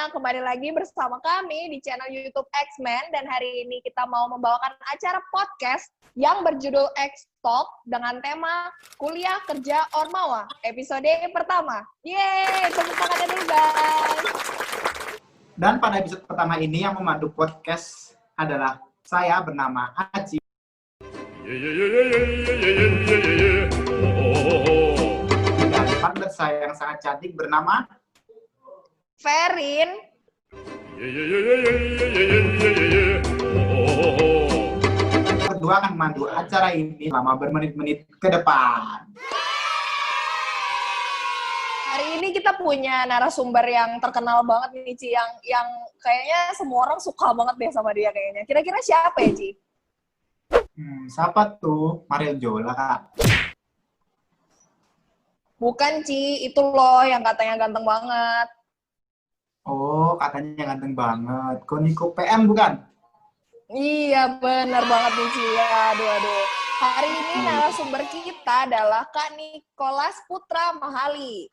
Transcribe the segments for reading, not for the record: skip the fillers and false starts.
kembali lagi bersama kami di channel YouTube X-Men dan hari ini kita mau membawakan acara podcast yang berjudul X-Talk dengan tema Kuliah Kerja Ormawa episode pertama. Yeay, tepuk tangannya dulu guys. Dan pada episode pertama ini yang memandu podcast adalah saya bernama Aji. Dan partner saya yang sangat cantik bernama Ferin. Berdua akan memandu acara ini selama bermenit-menit ke depan. Hari ini kita punya narasumber yang terkenal banget nih, Ci, yang kayaknya semua orang suka banget deh sama dia kayaknya. Kira-kira siapa ya, Ci? Siapa tuh? Mariel Jola, Kak. Bukan, Ci. Itu loh yang katanya ganteng banget. Oh, katanya ganteng banget. Niko PM bukan? Iya, bener banget nih, Ci. Aduh. Hari ini narasumber kita adalah Kak Nicholas Putra Mahali.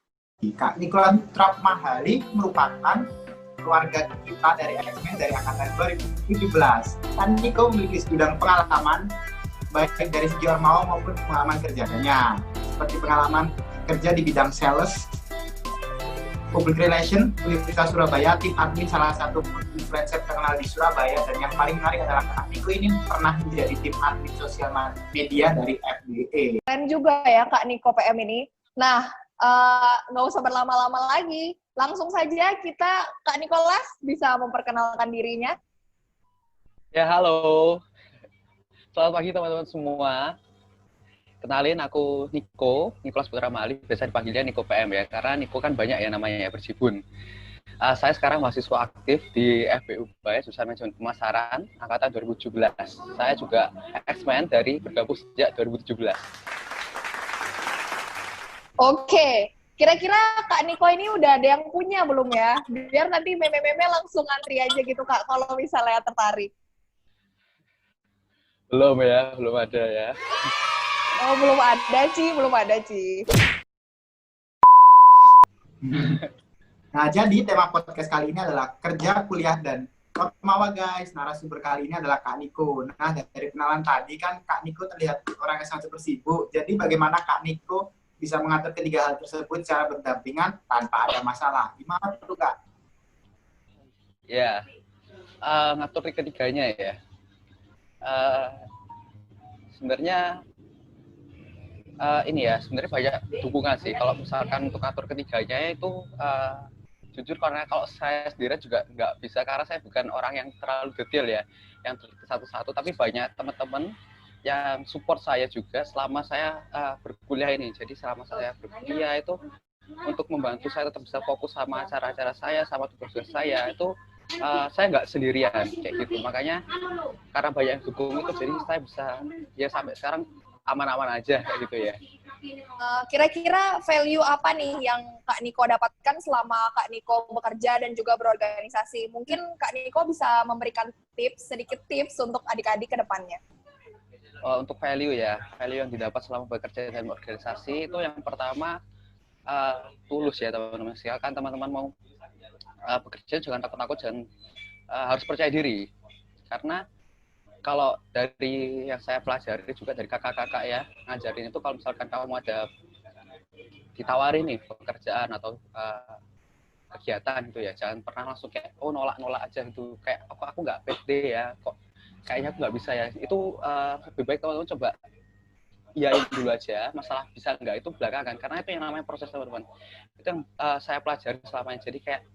Kak Nicholas Putra Mahali merupakan keluarga kita dari X-Men dari angkatan 2017. Kak Niko memiliki segudang pengalaman baik dari segi Ormawa maupun pengalaman kerjanya, seperti pengalaman kerja di bidang sales, public relation, Universitas Surabaya, tim admin salah satu influencer terkenal di Surabaya, dan yang paling menarik adalah Kak Niko ini pernah menjadi tim admin sosial media dari FBE. Keren juga ya Kak Niko PM ini. Nah, nggak usah berlama-lama lagi, langsung saja kita, Kak Nicholas bisa memperkenalkan dirinya. Ya, halo. Selamat pagi teman-teman semua. Kenalin, aku Nicholas Putra Mahali, biasa dipanggilnya Niko PM ya, karena Niko kan banyak ya namanya ya, berjibun. Saya sekarang mahasiswa aktif di FBU Ubaya, Jurusan Manajemen Pemasaran, angkatan 2017. Saya juga X-Men dari bergabung sejak 2017. Oke, kira-kira Kak Niko ini udah ada yang punya belum ya? Biar nanti meme-meme langsung antri aja gitu Kak, kalau misalnya tertarik. Belum ada ya. Oh, belum ada, Ci. Nah, jadi tema podcast kali ini adalah kerja, kuliah, dan Ormawa, guys. Narasumber kali ini adalah Kak Niko. Nah, dari kenalan tadi kan Kak Niko terlihat orang yang sangat bersibuk. Jadi bagaimana Kak Niko bisa mengatur ketiga hal tersebut secara berdampingan tanpa ada masalah? Gimana tuh, Kak? Ya, ngatur ketiganya ya. Sebenarnya sebenarnya banyak dukungan sih. Kalau misalkan untuk ngatur ketiganya itu jujur karena kalau saya sendiri juga nggak bisa karena saya bukan orang yang terlalu detail ya, yang teliti satu-satu. Tapi banyak teman-teman yang support saya juga selama saya berkuliah ini. Jadi selama saya berkuliah itu untuk membantu saya tetap bisa fokus sama acara-acara saya, sama tugas-tugas saya itu saya nggak sendirian kayak gitu. Makanya karena banyak yang dukung itu jadi saya bisa ya sampai sekarang aman-aman aja kayak gitu ya. Kira-kira value apa nih yang Kak Niko dapatkan selama Kak Niko bekerja dan juga berorganisasi? Mungkin Kak Niko bisa memberikan sedikit tips untuk adik-adik ke depannya. Untuk value yang didapat selama bekerja dalam organisasi itu yang pertama tulus ya teman-teman. Silakan teman-teman mau bekerja jangan takut-takut, jangan harus percaya diri. Karena kalau dari yang saya pelajari juga dari kakak-kakak ya, ngajarin itu kalau misalkan kamu ada ditawari nih pekerjaan atau kegiatan gitu ya, jangan pernah langsung kayak nolak aja gitu, kayak aku nggak pede ya, kok kayaknya aku nggak bisa ya. Itu lebih baik teman-teman coba iyain dulu aja, masalah bisa nggak itu belakangan, karena itu yang namanya proses teman-teman. Itu yang saya pelajari selama ini. Jadi kayak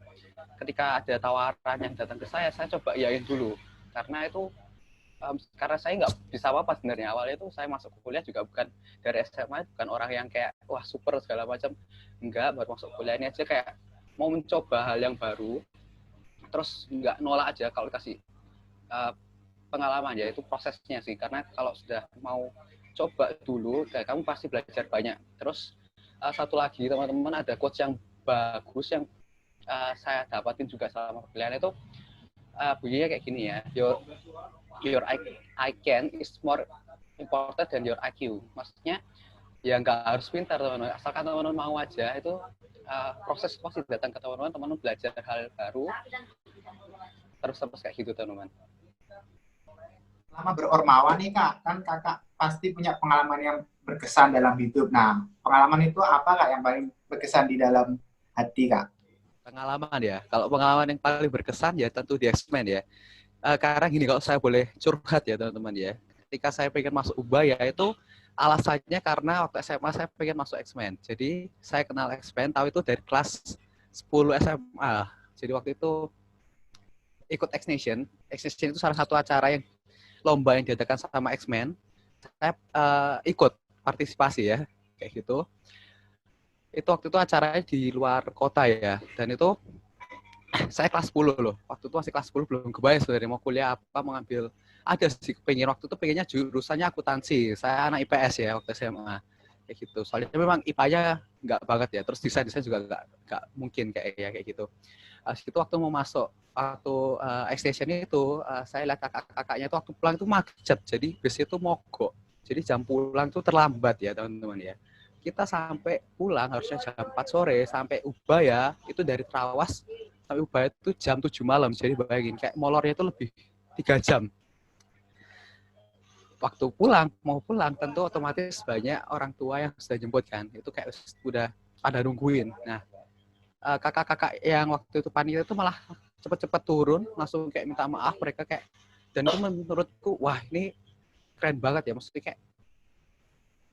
ketika ada tawaran yang datang ke saya coba iyain dulu, karena itu karena saya nggak bisa apa-apa sebenarnya. Awalnya itu saya masuk kuliah juga bukan dari SMA, bukan orang yang kayak wah super segala macam, enggak, baru masuk kuliah ini aja kayak mau mencoba hal yang baru, terus nggak nolak aja kalau dikasih pengalaman ya, itu prosesnya sih. Karena kalau sudah mau coba dulu, kamu pasti belajar banyak. Terus satu lagi teman-teman, ada quotes yang bagus yang saya dapatin juga selama kuliah itu bunyinya kayak gini ya, your I can is more important than your IQ. Maksudnya ya nggak harus pintar teman-teman, asalkan teman-teman mau aja, itu proses pasti datang ke teman-teman belajar hal baru terus kayak gitu teman-teman. Lama berormawa nih kak, kan kakak pasti punya pengalaman yang berkesan dalam hidup. Nah, pengalaman itu apa kak yang paling berkesan di dalam hati kak? Pengalaman ya, kalau pengalaman yang paling berkesan ya tentu di X-Men ya. Karena gini, kalau saya boleh curhat ya teman-teman ya, ketika saya pengen masuk Ubaya itu alasannya karena waktu SMA saya pengen masuk X-Men. Jadi saya kenal X-Men, tahu itu dari kelas 10 SMA. Jadi waktu itu ikut X-Nation. X-Nation itu salah satu acara yang lomba yang diadakan sama X-Men. Saya ikut partisipasi ya, kayak gitu. Itu waktu itu acaranya di luar kota ya, dan itu saya kelas 10 loh. Waktu itu masih kelas 10, belum kebayang sebenarnya mau kuliah apa, mau ngambil. Ada sih pengen, waktu itu pengennya jurusannya akuntansi. Saya anak IPS ya waktu SMA. Kayak gitu. Soalnya memang IPA-nya nggak banget ya. Terus desain juga nggak mungkin kayak gitu. Itu waktu mau masuk, waktu extension itu, saya lihat kakak-kakaknya itu waktu pulang itu macet. Jadi bus itu mogok. Jadi jam pulang itu terlambat ya teman-teman ya. Kita sampai pulang harusnya jam 4 sore, sampai Ubaya itu dari Trawas sampai Ubaya itu jam 7 malam. Jadi bayangin kayak molornya itu lebih 3 jam. Waktu mau pulang tentu otomatis banyak orang tua yang sudah jemput kan. Itu kayak udah pada nungguin. Nah, kakak-kakak yang waktu itu panitia itu malah cepet-cepet turun, langsung kayak minta maaf mereka kayak, dan itu menurutku wah ini keren banget ya, maksudnya kayak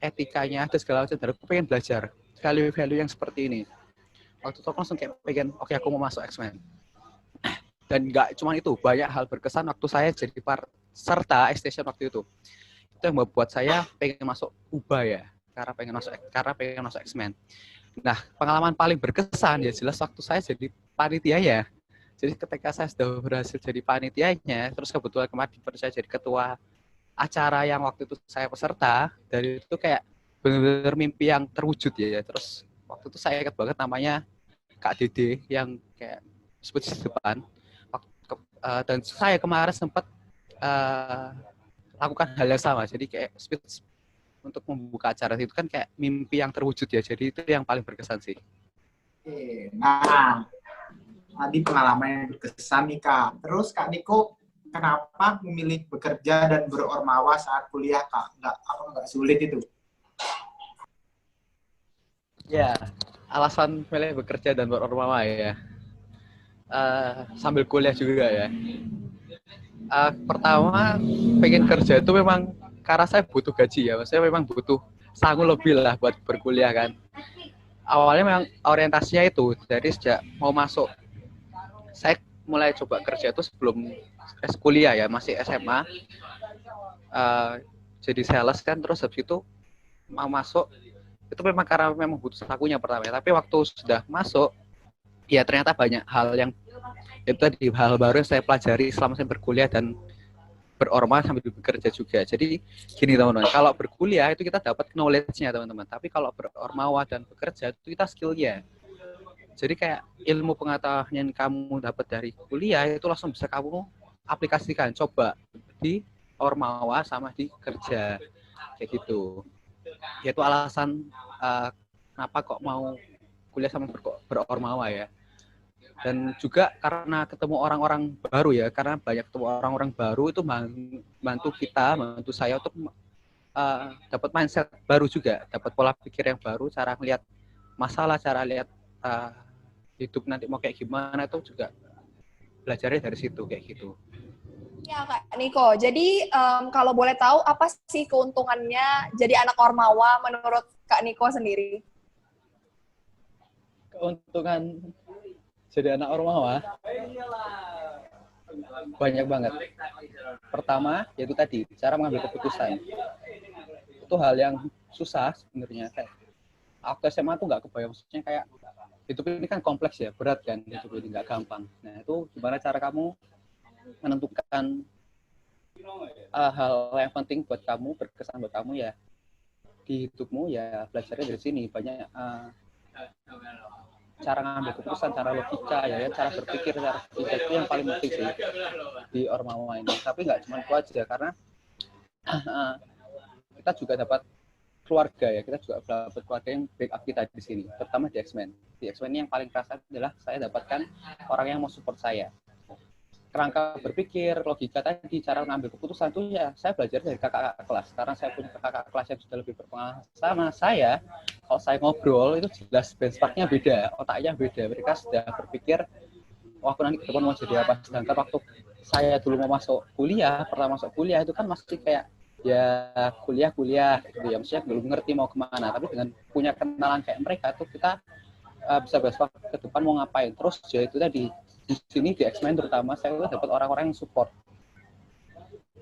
etikanya ada segala macam. Aku pengen belajar value-value yang seperti ini. Waktu itu aku langsung kayak pengen, oke aku mau masuk X-Men. Dan nggak cuma itu, banyak hal berkesan waktu saya jadi serta X-Station waktu itu. Itu yang membuat saya pengen masuk Ubaya, karena pengen masuk X-Men. Nah, pengalaman paling berkesan ya jelas waktu saya jadi panitia ya. Jadi ketika saya sudah berhasil jadi panitianya, terus kebetulan kemarin dipercaya jadi ketua acara yang waktu itu saya peserta, dari itu kayak benar-benar mimpi yang terwujud ya. Terus waktu itu saya ingat banget namanya Kak Dede yang kayak sebut di depan. Dan saya kemarin sempat lakukan hal yang sama. Jadi kayak speech untuk membuka acara itu kan kayak mimpi yang terwujud ya. Jadi itu yang paling berkesan sih. Nah, tadi pengalaman yang berkesan nih kak. Terus kak Niko, kenapa memilih bekerja dan berormawa saat kuliah kak? Nggak sulit itu? Ya, alasan milih bekerja dan berormawa ya. Sambil kuliah juga ya. Pertama, pengen kerja itu memang karena saya butuh gaji ya. Saya memang butuh sangu lebih lah buat berkuliah kan. Awalnya memang orientasinya itu dari sejak mau masuk. Saya mulai coba kerja itu sebelum kuliah ya, masih SMA. Jadi sales kan, terus habis itu mau masuk itu memang karena memang butuh sakunya pertama ya. Tapi waktu sudah masuk ya ternyata banyak hal yang itu tadi, hal baru yang saya pelajari selama saya berkuliah dan berorma sambil bekerja juga. Jadi gini teman-teman, kalau berkuliah itu kita dapat knowledge-nya teman-teman, tapi kalau berormawa dan bekerja itu kita skill-nya. Jadi kayak ilmu pengetahuan yang kamu dapat dari kuliah itu langsung bisa kamu aplikasikan, coba di ormawa sama di kerja kayak gitu. Yaitu alasan kenapa kok mau kuliah sama berormawa ya. Dan juga karena ketemu orang-orang baru ya, karena banyak ketemu orang-orang baru itu bantu saya untuk dapat mindset baru juga, dapat pola pikir yang baru, cara melihat masalah, cara lihat hidup nanti mau kayak gimana, itu juga belajarnya dari situ kayak gitu. Ya Kak Niko, jadi kalau boleh tahu apa sih keuntungannya jadi anak ormawa menurut Kak Niko sendiri? Keuntungan jadi anak ormawa banyak banget. Pertama, yaitu tadi cara mengambil keputusan. Itu hal yang susah sebenarnya. Kayak waktu SMA tuh nggak kebayang, maksudnya kayak hidup ini kan kompleks ya, berat kan, hidup ini nggak gampang. Nah itu gimana cara kamu menentukan hal yang penting buat kamu, berkesan buat kamu ya di hidupmu ya, belajarnya dari sini. Banyak cara ngambil keputusan, cara logika ya, cara berpikir, cara bijak itu yang paling penting sih di ormawa ini. Tapi nggak cuma itu aja, karena kita juga dapat keluarga ya, kita juga dapat keluarga yang backup kita di sini, terutama di X-Men. Di X-Men ini yang paling kerasa adalah saya dapatkan orang yang mau support saya. Kerangka berpikir, logika tadi, cara mengambil keputusan itu ya saya belajar dari kakak kelas. Karena saya punya kakak kelas yang sudah lebih berpengalaman sama saya, kalau saya ngobrol itu jelas benchmarknya beda, otaknya beda. Mereka sudah berpikir, oh aku nanti ke depan mau jadi apa. Sedangkan waktu saya dulu mau masuk kuliah, pertama masuk kuliah itu kan masih kayak ya kuliah gitu ya, maksudnya belum ngerti mau kemana. Tapi dengan punya kenalan kayak mereka tuh kita bisa besok ke depan mau ngapain. Terus ya itu tadi di sini di X-Men terutama saya dapat orang-orang yang support.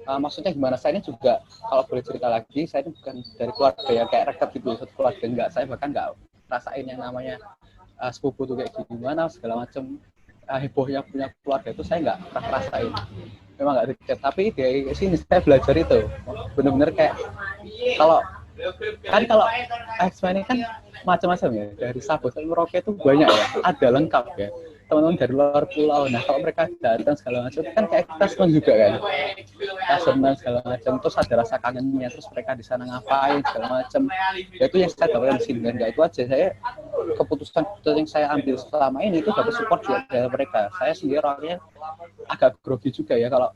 Maksudnya gimana, saya ini juga kalau boleh cerita lagi, saya ini bukan dari keluarga yang kayak rekat gitu, satu keluarga enggak. Saya bahkan enggak rasain yang namanya sepupu tuh kayak gimana segala macam, hebohnya punya keluarga itu saya enggak pernah rasain. Memang enggak dekat, tapi dari sini saya belajar itu benar-benar kayak kalau X-Men ini kan macam-macam ya, dari Sabtu sampai Merauke itu banyak ya, ada lengkap ya, teman-teman dari luar pulau. Nah kalau mereka datang segala macam kan kayak kita senang juga kan, kita senang segala macam, terus ada rasa kangennya, terus mereka di sana ngapain segala macam, ya itu yang saya dapatkan di sini. Dan nggak itu aja, saya keputusan yang saya ambil selama ini itu dapat support dari mereka. Saya sendiri orangnya agak grogi juga ya kalau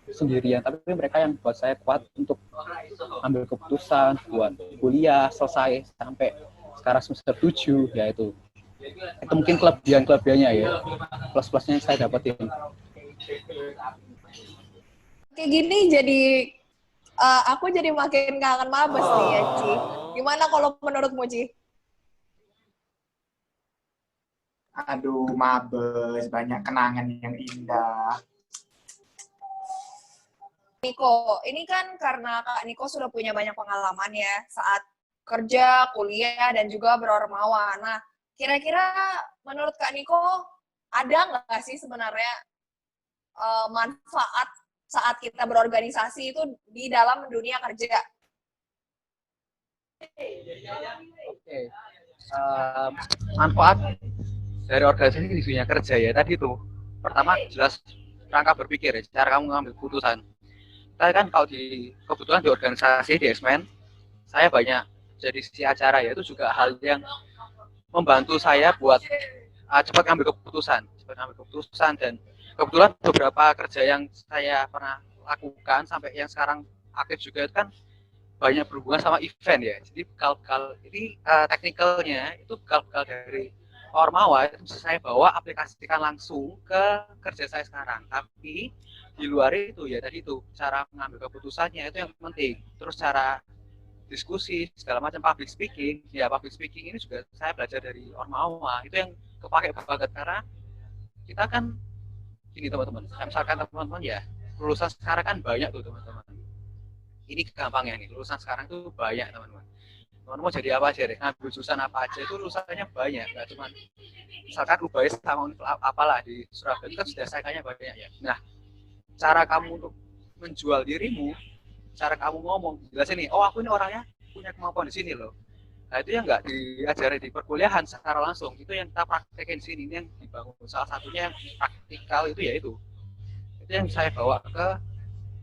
sendirian, tapi mereka yang buat saya kuat untuk ambil keputusan buat kuliah selesai sampai sekarang semester 7 ya itu mungkin kelebihannya ya, plus-plusnya yang saya dapetin. Kayak gini jadi aku jadi makin kangen mabes nih ya, Ci. Gimana kalau menurutmu, Ci? Aduh, mabes, banyak kenangan yang indah. Niko, ini kan karena Kak Niko sudah punya banyak pengalaman ya saat kerja, kuliah, dan juga berormawa. Nah, kira-kira menurut Kak Niko, ada nggak sih sebenarnya manfaat saat kita berorganisasi itu di dalam dunia kerja? Oke. Manfaat dari organisasi di dunia kerja ya tadi tuh. Pertama jelas rangka berpikir ya, cara kamu mengambil keputusan. Saya kan kalau kebetulan di organisasi di X-Men, saya banyak jadi si acara ya, itu juga hal yang membantu saya buat cepat ngambil keputusan, dan kebetulan beberapa kerja yang saya pernah lakukan sampai yang sekarang aktif juga itu kan banyak berhubungan sama event ya. Jadi bekal ini teknikalnya itu bekal dari Ormawa itu bisa saya bawa aplikasikan langsung ke kerja saya sekarang. Tapi di luar itu ya tadi itu cara mengambil keputusannya itu yang penting. Terus cara diskusi segala macam, public speaking ini juga saya belajar dari Ormawa. Itu yang kepake banget karena kita kan gini teman-teman, misalkan teman-teman ya lulusan sekarang kan banyak tuh teman-teman. Ini gampangnya nih, lulusan sekarang tuh banyak teman-teman mau jadi apa aja deh, ngambil jurusan apa aja itu lulusannya banyak, nggak cuma misalkan UBS sama apalah di Surabaya itu kan sudah saingannya banyak ya. Nah cara kamu untuk menjual dirimu, cara kamu ngomong jelasin nih, oh aku ini orangnya punya kemampuan di sini loh. Nah itu yang nggak diajari di perkuliahan secara langsung, itu yang kita praktekin di sini, ini yang dibangun. Salah satunya yang praktikal itu ya itu yang saya bawa ke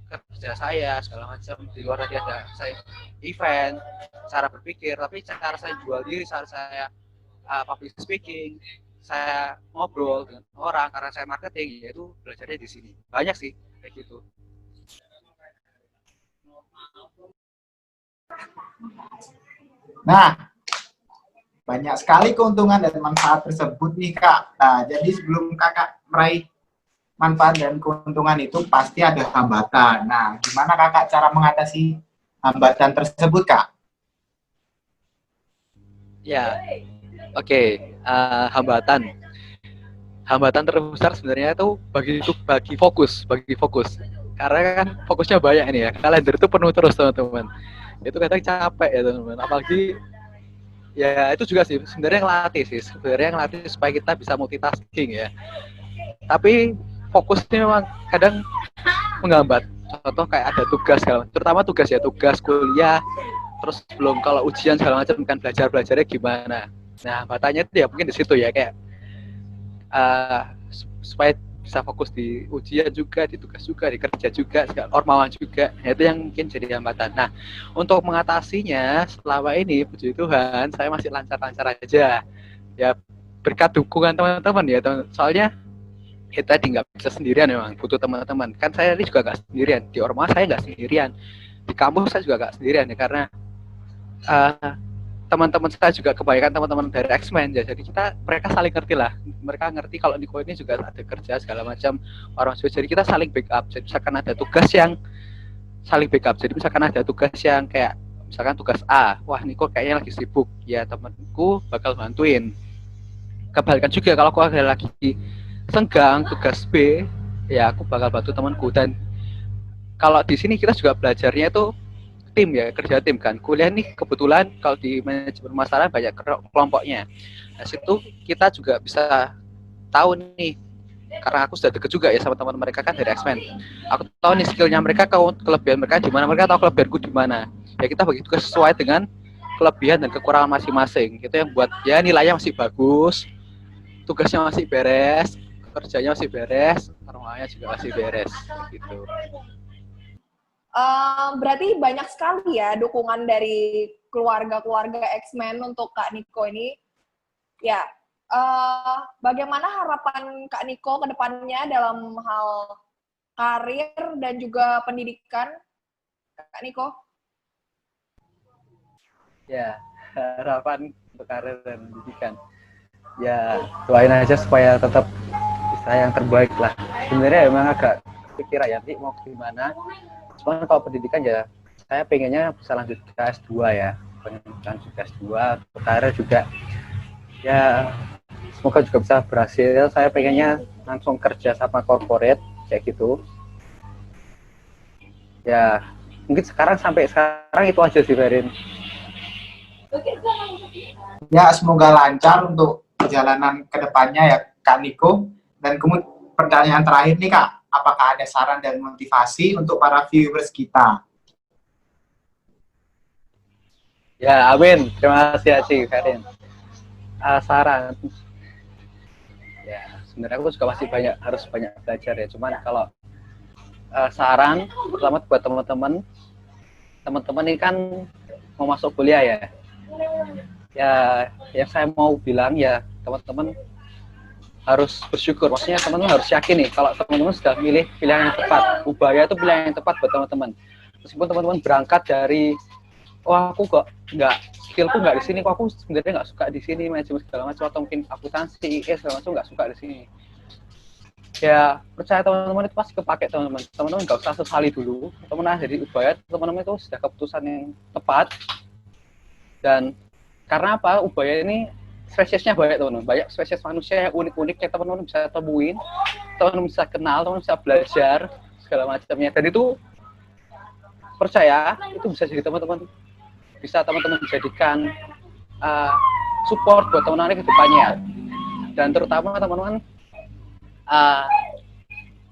kerja saya segala macam. Di luar tadi ada saya event, cara berpikir, tapi cara saya jual diri, cara saya public speaking, saya ngobrol dengan orang karena saya marketing, yaitu belajarnya di sini. Banyak sih kayak gitu. Nah, banyak sekali keuntungan dan manfaat tersebut nih Kak. Nah, jadi sebelum Kakak meraih manfaat dan keuntungan itu pasti ada hambatan. Nah, gimana Kakak cara mengatasi hambatan tersebut, Kak? Ya, oke. Hambatan terbesar sebenarnya itu bagi fokus. Karena kan fokusnya banyak ini ya. Kalender itu penuh terus teman-teman. Itu kadang capek ya teman-teman. Apalagi ya itu juga sih sebenarnya ngelatih supaya kita bisa multitasking ya. Tapi fokusnya memang kadang menghambat. Contoh kayak ada tugas terutama tugas kuliah, terus belum kalau ujian segala macam kan belajarnya gimana. Nah, hambatannya itu ya mungkin di situ ya kayak supaya bisa fokus di ujian juga, di tugas juga, di kerja juga, ormawa juga. Nah, itu yang mungkin jadi hambatan. Nah, untuk mengatasinya selama ini puji Tuhan saya masih lancar-lancar aja. Ya berkat dukungan teman-teman ya, soalnya kita tadi nggak bisa sendirian, memang butuh teman-teman. Kan saya ini juga nggak sendirian, di ormawa saya nggak sendirian, di kampus saya juga nggak sendirian ya, karena teman-teman saya juga kebanyakan teman-teman dari X-Men ya, jadi mereka saling ngerti lah, mereka ngerti kalau Niko ini juga ada kerja segala macam orang juga, jadi kita saling backup. Jadi misalkan ada tugas yang saling backup, jadi misalkan ada tugas yang kayak misalkan tugas A, wah Niko kayaknya lagi sibuk, ya temanku bakal bantuin. Kebalikan juga kalau aku ada lagi senggang tugas B, ya aku bakal bantu temanku. Dan kalau di sini kita juga belajarnya itu tim ya, kerja tim kan. Kuliah nih kebetulan kalau di manajemen pemasaran banyak kelompoknya. Nah, situ kita juga bisa tahu nih, karena aku sudah deket juga ya sama teman mereka kan dari X-Men. Aku tahu nih skillnya mereka, kelebihan mereka di mana, mereka tahu kelebihanku di mana. Ya kita bagi tugas sesuai dengan kelebihan dan kekurangan masing-masing. Itu yang buat ya nilainya masih bagus, tugasnya masih beres, kerjanya masih beres, ormawanya juga masih beres gitu. Berarti banyak sekali ya dukungan dari keluarga-keluarga X-Men untuk Kak Niko ini. Ya, bagaimana harapan Kak Niko ke depannya dalam hal karir dan juga pendidikan, Kak Niko? Ya, harapan untuk karir dan pendidikan. Ya, doain aja supaya tetap bisa yang terbaik lah. Sebenarnya emang agak pikiran ya, nanti mau gimana. Cuman kalau pendidikan ya, saya pengennya bisa lanjut ke S2 ya. Pengen lanjut ke S2, untuk karir juga. Ya, semoga juga bisa berhasil. Saya pengennya langsung kerja sama corporate, kayak gitu. Ya, mungkin sampai sekarang itu aja sih, Ferin. Ya, semoga lancar untuk perjalanan ke depannya ya, Kak Niko. Dan kemudian pertanyaan terakhir nih, Kak. Apakah ada saran dan motivasi untuk para viewers kita? Ya, amin. Terima kasih, Aci, Ferin. Saran. Ya, sebenarnya aku juga masih harus banyak belajar ya. Cuman kalau saran, pertama buat teman-teman ini kan mau masuk kuliah ya. Ya, yang saya mau bilang ya, teman-teman harus bersyukur. Maksudnya teman-teman harus yakin nih kalau teman-teman sudah milih pilihan yang tepat. Ubaya itu pilihan yang tepat buat teman-teman. Meskipun teman-teman berangkat dari, wah aku kok skillku nggak di sini, kok aku sebenarnya nggak suka di sini, manajemen segala macam, atau mungkin akuntansi, segala macam nggak suka di sini. Ya percaya teman-teman itu pasti kepake teman-teman. Teman-teman nggak usah sesali dulu. Teman-teman jadi ubaya, teman-teman itu sudah keputusan yang tepat. Dan karena apa? Ubaya ini spesiesnya banyak teman-teman, banyak spesies manusia yang unik-unik yang teman-teman bisa temuin, teman-teman bisa kenal, teman-teman bisa belajar segala macamnya. Dan itu percaya itu bisa jadi teman-teman jadikan support buat teman-teman ke depannya. Dan terutama teman-teman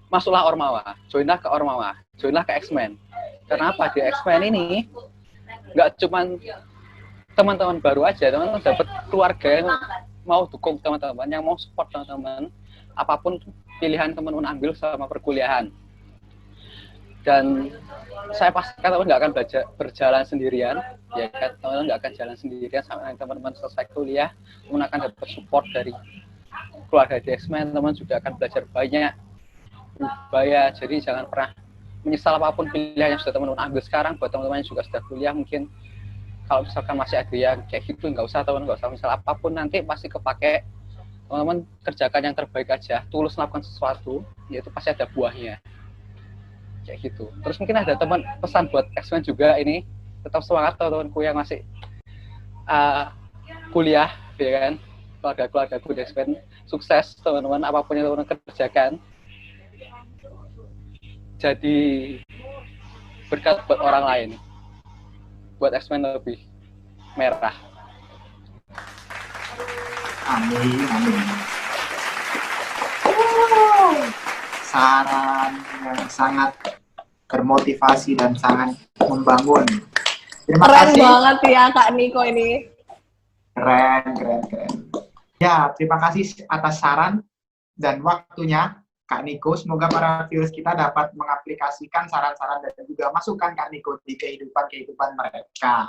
masuklah ormawa, joinlah ke ormawa, joinlah ke X-Men. Karena apa? Di X-Men ini nggak cuman teman-teman baru aja, teman-teman dapat keluarga yang mau dukung teman-teman, yang mau support teman-teman, apapun pilihan teman-teman ambil selama perkuliahan. Dan saya pastikan teman-teman nggak akan berjalan sendirian, ya kan, teman-teman nggak akan jalan sendirian sampai teman-teman selesai kuliah. Teman akan dapat support dari keluarga di X-Men, teman juga akan belajar banyak ubaya. Jadi jangan pernah menyesal apapun pilihan yang sudah teman-teman ambil sekarang. Buat teman-teman yang juga sudah kuliah, mungkin kalau misalkan masih ada yang kayak gitu, nggak usah misal apapun, nanti pasti kepake. Teman-teman kerjakan yang terbaik aja, tulus melakukan sesuatu, yaitu pasti ada buahnya, kayak gitu. Terus mungkin ada pesan buat X-Men juga ini, tetap semangat teman-temanku yang masih kuliah, ya kan, keluarga-keluargaku di X-Men, sukses teman-teman, apapun yang teman-teman kerjakan, jadi berkat buat orang lain, buat X-Men lebih merah. Amin, amin. Saran yang sangat bermotivasi dan sangat membangun. Terima Keren kasih. banget ya Kak Niko ini. Keren. Ya, terima kasih atas saran dan waktunya. Kak Niko. Semoga para viewers kita dapat mengaplikasikan saran-saran dan juga masukan Kak Niko di kehidupan mereka.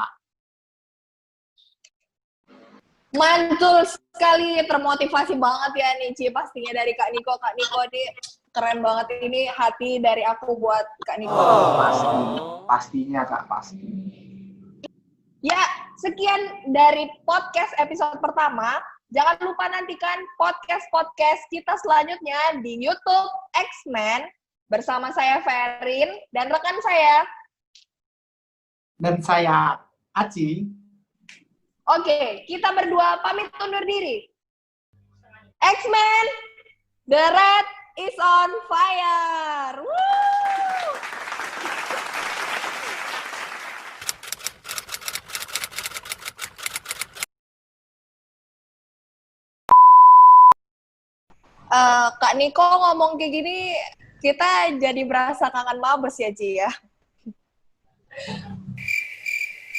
Mantul sekali, termotivasi banget ya nih Ci, pastinya dari Kak Niko. Kak Niko nih keren banget, ini hati dari aku buat Kak Niko. Pastinya Kak, pasti. Ya, sekian dari podcast episode pertama. Jangan lupa nantikan podcast-podcast kita selanjutnya di YouTube X-Men bersama saya Ferin dan rekan saya. Dan saya Aci. Oke, kita berdua pamit undur diri. X-Men, the red is on fire. Woo! Kak Niko ngomong kayak gini, kita jadi berasa kangen mabes ya, Ci ya.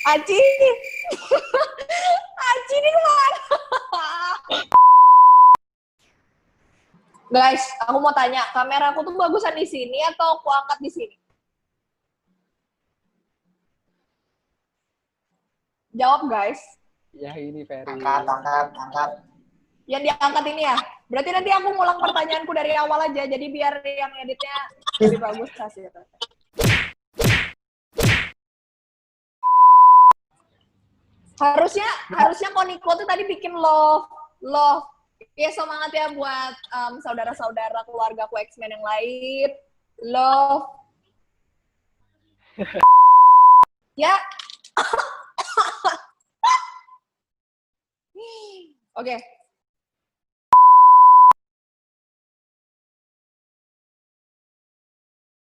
Aci, Aci ini kemana? Guys, aku mau tanya, kamera aku tuh bagusan di sini atau aku angkat di sini? Jawab guys. Ya ini Ferry. Angkat. Yang diangkat ini ya? Berarti nanti aku ngulang pertanyaanku dari awal aja, jadi biar yang editnya lebih bagus hasilnya. Harusnya Koniko tuh tadi bikin love. Ya semangat ya buat saudara-saudara keluargaku X-Men yang lain. Love. Ya. Oke.